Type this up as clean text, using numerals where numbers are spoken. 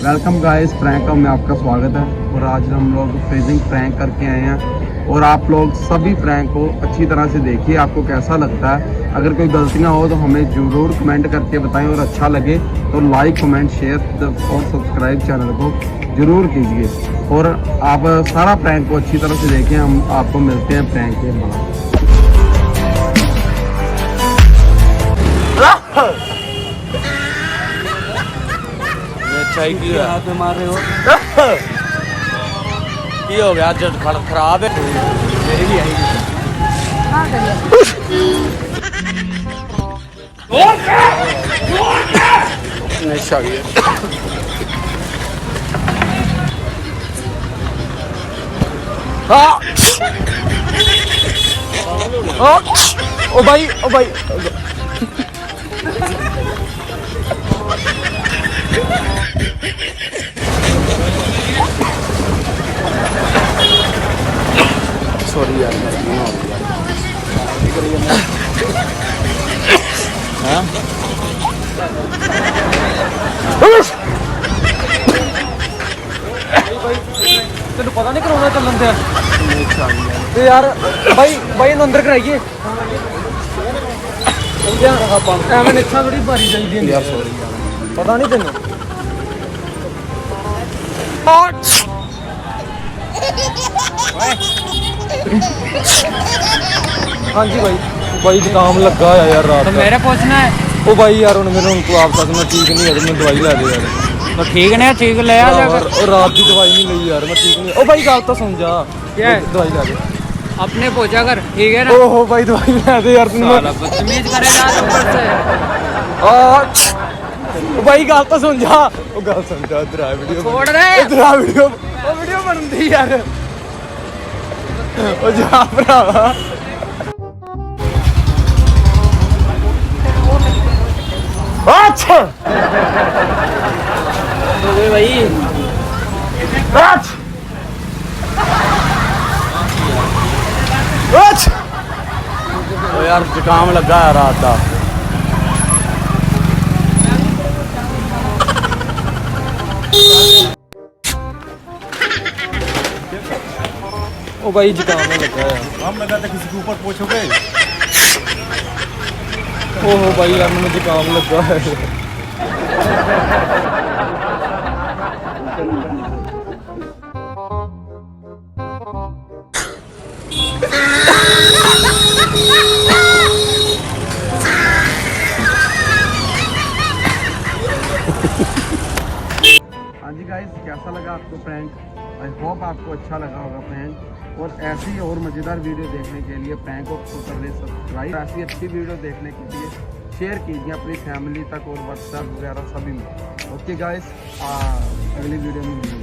Welcome guys, prank में आपका स्वागत है। और आज हम लोग फ्रीजिंग प्रैंक करके आए हैं और आप लोग सभी प्रैंक को अच्छी तरह से देखिए, आपको कैसा लगता है। अगर कोई गलतियां हो तो हमें ज़रूर कमेंट करके बताएं और अच्छा लगे तो लाइक कमेंट शेयर और सब्सक्राइब चैनल को ज़रूर कीजिए। और आप सारा प्रैंक को अच्छी तरह से देखें। हम आपको मिलते हैं प्रैंक के बाद। चाय की हाथ में मार रहे हो की हो गया? जट खराब है। मेरी भी आएगी। नशा गया। ओ भाई सॉरी यार, तेन पता नहीं करोना चलन दिया तो यार भाई अंदर कराइए एवं निच्छा थोड़ी भारी चाहिए यार। सॉरी यार, पता नहीं तेन हाँ जी भाई जुकाम लगा है यार रात तो मेरे पूछना है। ओ भाई यार मेरे उनको आप साथ में ठीक नहीं है तो मैं दवाई ला दे यार। तो ठीक नहीं, ठीक ले आ और रात की दवाई नहीं ली यार, मैं ठीक नहीं। ओ भाई गल तो सुन जा, क्या है? दवाई ला दे। अपने पूछा कर, ठीक है ना। ओहो भाई दवाई ला दे यार। बदतमीज करेगा ऊपर से। ओ भाई गल तो सुन जा, ओ गल सुन जा। इधर आ वीडियो छोड़ दे। इधर आ वीडियो बनती यार। ओ जा भरावा। अच्छा हो गए भाई। ओ यार जुकाम लगा है रात का। ओ भाई जुकाम में लगा है। हम लगा था किसी के ऊपर पूछोगे। ओहो भाई यार मुझे जुकाम लगा है। हाँ जी गाइस, कैसा लगा आपको प्रैंक? आई होप आपको अच्छा लगा होगा प्रैंक। और ऐसी और मज़ेदार वीडियो देखने के लिए प्रैंक को कर ले सब्सक्राइब। ऐसी अच्छी वीडियो देखने के लिए शेयर कीजिए अपनी फैमिली तक और व्हाट्सएप वगैरह सभी में। ओके गाइस, अगली वीडियो में मिलेंगे।